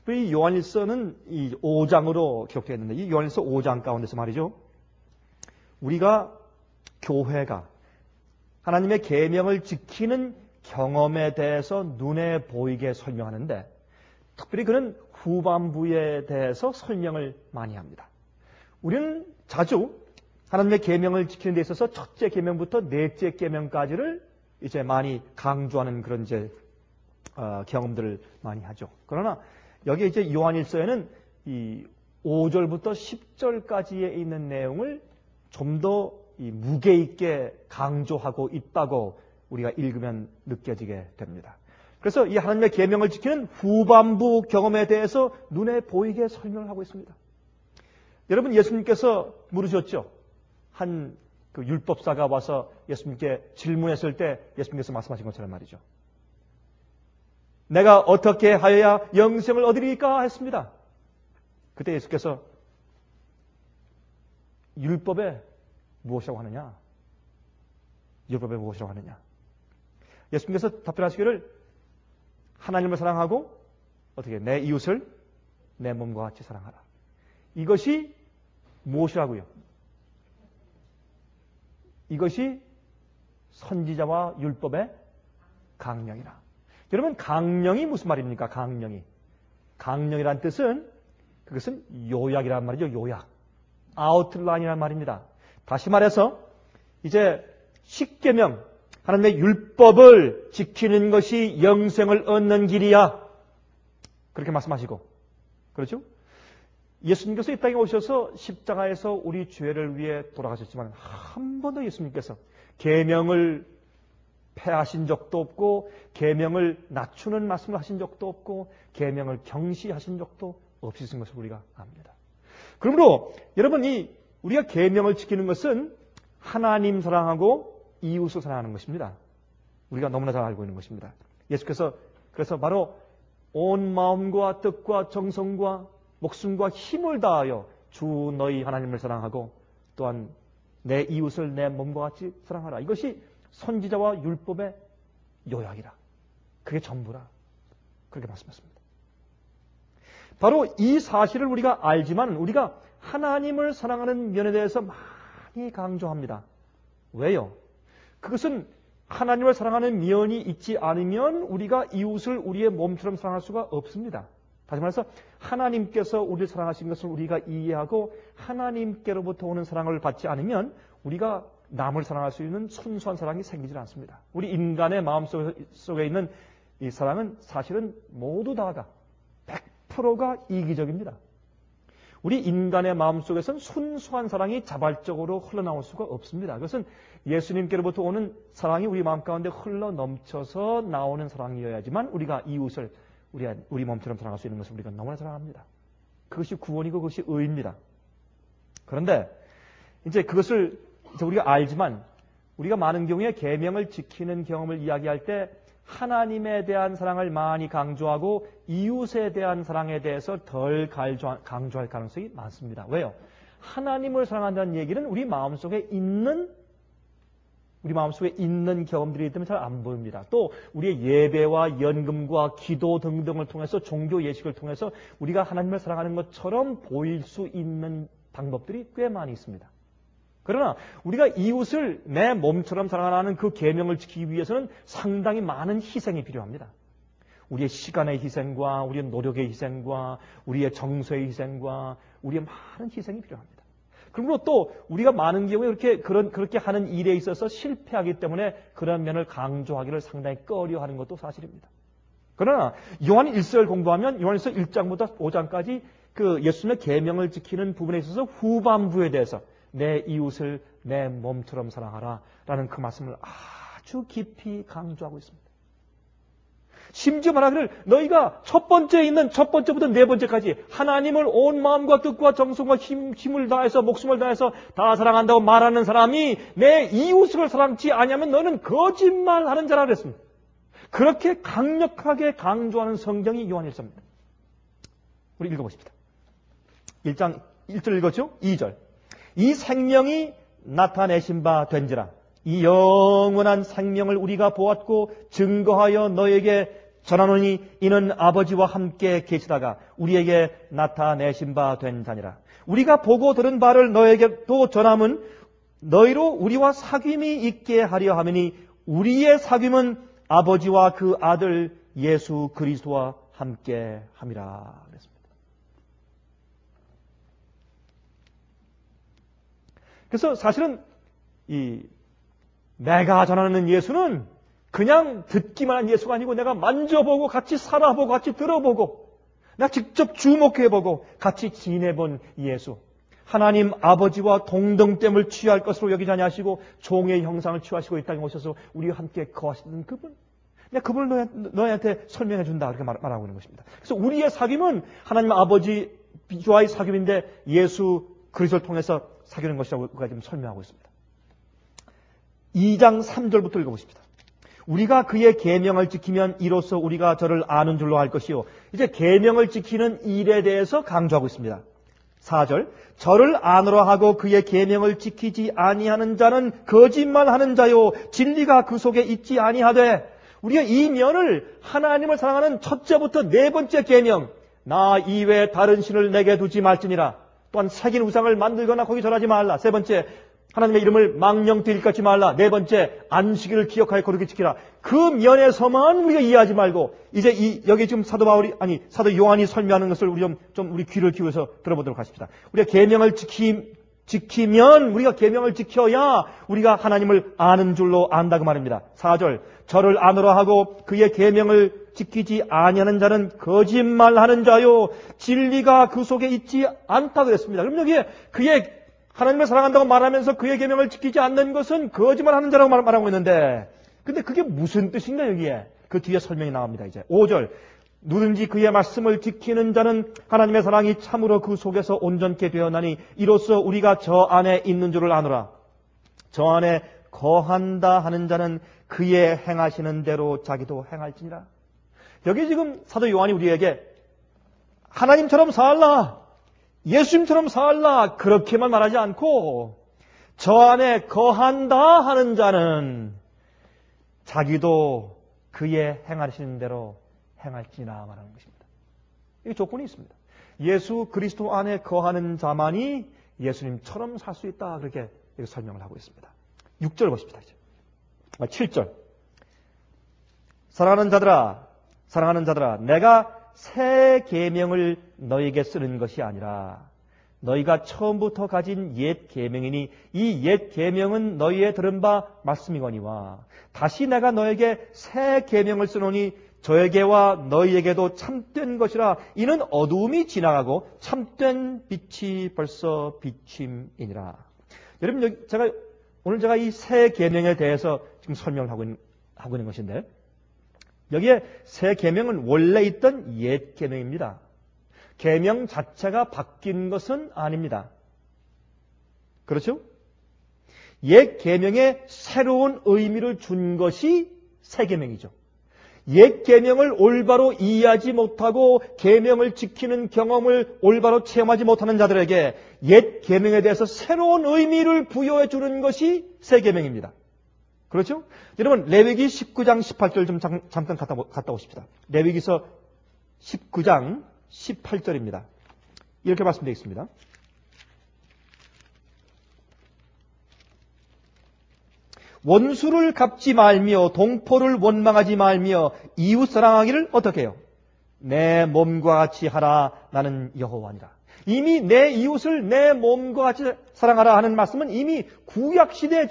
특별히 요한일서는 이 5장으로 기록되어 있는데 이 요한일서 5장 가운데서 말이죠. 우리가 교회가 하나님의 계명을 지키는 경험에 대해서 눈에 보이게 설명하는데 특별히 그는 후반부에 대해서 설명을 많이 합니다. 우리는 자주 하나님의 계명을 지키는 데 있어서 첫째 계명부터 넷째 계명까지를 이제 많이 강조하는 그런 이제 경험들을 많이 하죠. 그러나 여기 이제 요한일서에는 이 5절부터 10절까지에 있는 내용을 좀 더 무게 있게 강조하고 있다고 우리가 읽으면 느껴지게 됩니다. 그래서 이 하나님의 계명을 지키는 후반부 경험에 대해서 눈에 보이게 설명을 하고 있습니다. 여러분 예수님께서 물으셨죠. 한 그 율법사가 와서 예수님께 질문했을 때 예수님께서 말씀하신 것처럼 말이죠. 내가 어떻게 하여야 영생을 얻으리까 했습니다. 그때 예수께서 율법에 무엇이라고 하느냐? 율법에 무엇이라고 하느냐? 예수님께서 답변하시기를 하나님을 사랑하고 어떻게 내 이웃을 내 몸과 같이 사랑하라. 이것이 무엇이라고요? 이것이 선지자와 율법의 강령이라. 여러분 강령이 무슨 말입니까? 강령이란 뜻은 그것은 요약이란 말이죠. 요약. 아웃라인이란 말입니다. 다시 말해서 이제 10계명 하나님의 율법을 지키는 것이 영생을 얻는 길이야. 그렇게 말씀하시고 그렇죠? 예수님께서 이 땅에 오셔서 십자가에서 우리 죄를 위해 돌아가셨지만 한 번도 예수님께서 계명을 폐하신 적도 없고 계명을 낮추는 말씀을 하신 적도 없고 계명을 경시하신 적도 없으신 것을 우리가 압니다. 그러므로 여러분이 우리가 계명을 지키는 것은 하나님 사랑하고 이웃을 사랑하는 것입니다. 우리가 너무나 잘 알고 있는 것입니다. 예수께서 그래서 바로 온 마음과 뜻과 정성과 목숨과 힘을 다하여 주 너희 하나님을 사랑하고 또한 내 이웃을 내 몸과 같이 사랑하라. 이것이 선지자와 율법의 요약이라. 그게 전부라. 그렇게 말씀했습니다. 바로 이 사실을 우리가 알지만 우리가 하나님을 사랑하는 면에 대해서 많이 강조합니다. 왜요? 그것은 하나님을 사랑하는 면이 있지 않으면 우리가 이웃을 우리의 몸처럼 사랑할 수가 없습니다. 다시 말해서 하나님께서 우리를 사랑하신 것을 우리가 이해하고 하나님께로부터 오는 사랑을 받지 않으면 우리가 남을 사랑할 수 있는 순수한 사랑이 생기질 않습니다. 우리 인간의 마음속에 있는 이 사랑은 사실은 모두 다가 100%가 이기적입니다. 우리 인간의 마음속에서는 순수한 사랑이 자발적으로 흘러나올 수가 없습니다. 그것은 예수님께로부터 오는 사랑이 우리 마음 가운데 흘러 넘쳐서 나오는 사랑이어야지만 우리가 이웃을 우리 몸처럼 사랑할 수 있는 것을 우리가 너무나 사랑합니다. 그것이 구원이고 그것이 의입니다. 그런데 이제 그것을 이제 우리가 알지만 우리가 많은 경우에 계명을 지키는 경험을 이야기할 때 하나님에 대한 사랑을 많이 강조하고 이웃에 대한 사랑에 대해서 덜 강조할 가능성이 많습니다. 왜요? 하나님을 사랑한다는 얘기는 우리 마음속에 있는 경험들이기 때문에 잘 안 보입니다. 또 우리의 예배와 연금과 기도 등등을 통해서 종교 예식을 통해서 우리가 하나님을 사랑하는 것처럼 보일 수 있는 방법들이 꽤 많이 있습니다. 그러나 우리가 이웃을 내 몸처럼 사랑하는 그 계명을 지키기 위해서는 상당히 많은 희생이 필요합니다. 우리의 시간의 희생과 우리의 노력의 희생과 우리의 정서의 희생과 우리의 많은 희생이 필요합니다. 그러므로 또 우리가 많은 경우에 그렇게 하는 일에 있어서 실패하기 때문에 그런 면을 강조하기를 상당히 꺼려하는 것도 사실입니다. 그러나 요한 1서를 공부하면 요한일서 1장부터 5장까지 그 예수님의 계명을 지키는 부분에 있어서 후반부에 대해서 내 이웃을 내 몸처럼 사랑하라 라는 그 말씀을 아주 깊이 강조하고 있습니다. 심지어 말하기를 너희가 첫 번째부터 네 번째까지 하나님을 온 마음과 뜻과 정성과 힘을 다해서 목숨을 다해서 다 사랑한다고 말하는 사람이 내 이웃을 사랑치 아니하면 너는 거짓말하는 자라 그랬습니다. 그렇게 강력하게 강조하는 성경이 요한일서입니다. 우리 읽어보십시다. 1장 1절 읽었죠? 2절. 이 생명이 나타내신 바 된지라 이 영원한 생명을 우리가 보았고 증거하여 너에게 전하노니 이는 아버지와 함께 계시다가 우리에게 나타내신 바 된 자니라. 우리가 보고 들은 바를 너에게도 전함은 너희로 우리와 사귐이 있게 하려 하매니 우리의 사귐은 아버지와 그 아들 예수 그리스도와 함께 함이라 그랬습니다. 그래서 사실은 내가 전하는 예수는 그냥 듣기만 한 예수가 아니고 내가 만져보고 같이 살아보고 같이 들어보고 내가 직접 주목해보고 같이 지내본 예수. 하나님 아버지와 동등됨을 취할 것으로 여기지 아니하시고 종의 형상을 취하시고 이 땅에 오셔서 우리와 함께 거하시는 그분. 내가 그분을 너희한테 설명해 준다 그렇게 말하고 있는 것입니다. 그래서 우리의 사귐은 하나님 아버지와의 사귐인데 예수 그리스도를 통해서 사귀는 것이라고 우리가 지금 설명하고 있습니다. 2장 3절부터 읽어보십시다. 우리가 그의 계명을 지키면 이로써 우리가 저를 아는 줄로 알 것이요. 이제 계명을 지키는 일에 대해서 강조하고 있습니다. 4절 저를 아노라 하고 그의 계명을 지키지 아니하는 자는 거짓말하는 자요 진리가 그 속에 있지 아니하되. 우리가 이 면을 하나님을 사랑하는 첫째부터 네 번째 계명, 나 이외에 다른 신을 내게 두지 말지니라. 또한 새긴 우상을 만들거나 거기 절하지 말라. 세 번째, 하나님의 이름을 망령되이 일컫지 말라. 네 번째, 안식일을 기억하여 거룩히 지키라. 그 면에서만 우리가 이해하지 말고 이제 여기 지금 사도 요한이 설명하는 것을 우리 귀를 기울여서 들어보도록 하십시다. 우리가 계명을 지키면 우리가 계명을 지켜야 우리가 하나님을 아는 줄로 안다 그 말입니다. 4절 저를 아노라 하고 그의 계명을 지키지 아니하는 자는 거짓말하는 자요 진리가 그 속에 있지 않다 그랬습니다. 그럼 여기에 그의 하나님을 사랑한다고 말하면서 그의 계명을 지키지 않는 것은 거짓말하는 자라고 말하고 있는데 근데 그게 무슨 뜻인가 여기에? 그 뒤에 설명이 나옵니다. 이제 5절 누든지 그의 말씀을 지키는 자는 하나님의 사랑이 참으로 그 속에서 온전케 되었나니 이로써 우리가 저 안에 있는 줄을 아노라. 저 안에 거한다 하는 자는 그의 행하시는 대로 자기도 행할지니라. 여기 지금 사도 요한이 우리에게 하나님처럼 살라, 예수님처럼 살라 그렇게만 말하지 않고 저 안에 거한다 하는 자는 자기도 그의 행하시는 대로 행할지나 말하는 것입니다. 이 조건이 있습니다. 예수 그리스도 안에 거하는 자만이 예수님처럼 살 수 있다. 그렇게 설명을 하고 있습니다. 6절 보십시다. 이제. 7절 사랑하는 자들아 내가 새 계명을 너희에게 쓰는 것이 아니라 너희가 처음부터 가진 옛 계명이니 이 옛 계명은 너희의 들은 바 말씀이거니와 다시 내가 너에게 새 계명을 쓰노니 저에게와 너희에게도 참된 것이라. 이는 어두움이 지나가고 참된 빛이 벌써 비침이니라. 여러분 오늘 제가 이 새 계명에 대해서 지금 설명을 하고 있는 것인데 여기에 새 계명은 원래 있던 옛 계명입니다. 계명 자체가 바뀐 것은 아닙니다. 그렇죠? 옛 계명에 새로운 의미를 준 것이 새 계명이죠. 옛 계명을 올바로 이해하지 못하고 계명을 지키는 경험을 올바로 체험하지 못하는 자들에게 옛 계명에 대해서 새로운 의미를 부여해 주는 것이 새 계명입니다. 그렇죠? 여러분 레위기 19장 18절 좀 잠깐 갔다 오십시다. 레위기서 19장 18절입니다. 이렇게 말씀되어 있습니다. 원수를 갚지 말며 동포를 원망하지 말며 이웃 사랑하기를 어떻게 해요? 내 몸과 같이 하라. 나는 여호와니라. 이미 내 이웃을 내 몸과 같이 사랑하라 하는 말씀은 이미 구약시대에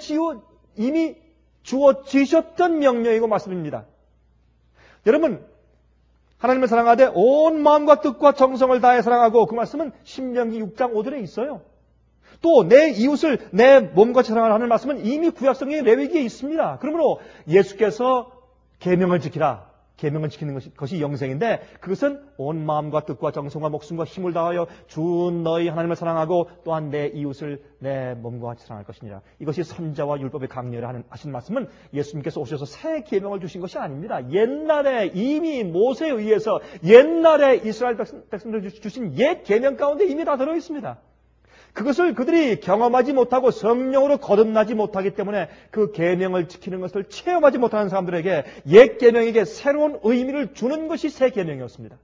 이미 주어지셨던 명령이고 말씀입니다. 여러분 하나님을 사랑하되 온 마음과 뜻과 정성을 다해 사랑하고 그 말씀은 신명기 6장 5절에 있어요. 또 내 이웃을 내 몸과 사랑하라 하는 말씀은 이미 구약성경의 레위기에 있습니다. 그러므로 예수께서 계명을 지키라. 계명을 지키는 것이 영생인데 그것은 온 마음과 뜻과 정성과 목숨과 힘을 다하여 주 너희 하나님을 사랑하고 또한 내 이웃을 내 몸과 같이 사랑할 것이니라. 이것이 선자와 율법의 강령이라 하신 말씀은 예수님께서 오셔서 새 계명을 주신 것이 아닙니다. 옛날에 이미 모세에 의해서 옛날에 이스라엘 백성들 주신 옛 계명 가운데 이미 다 들어있습니다. 그것을 그들이 경험하지 못하고 성령으로 거듭나지 못하기 때문에 그 계명을 지키는 것을 체험하지 못하는 사람들에게 옛 계명에게 새로운 의미를 주는 것이 새 계명이었습니다.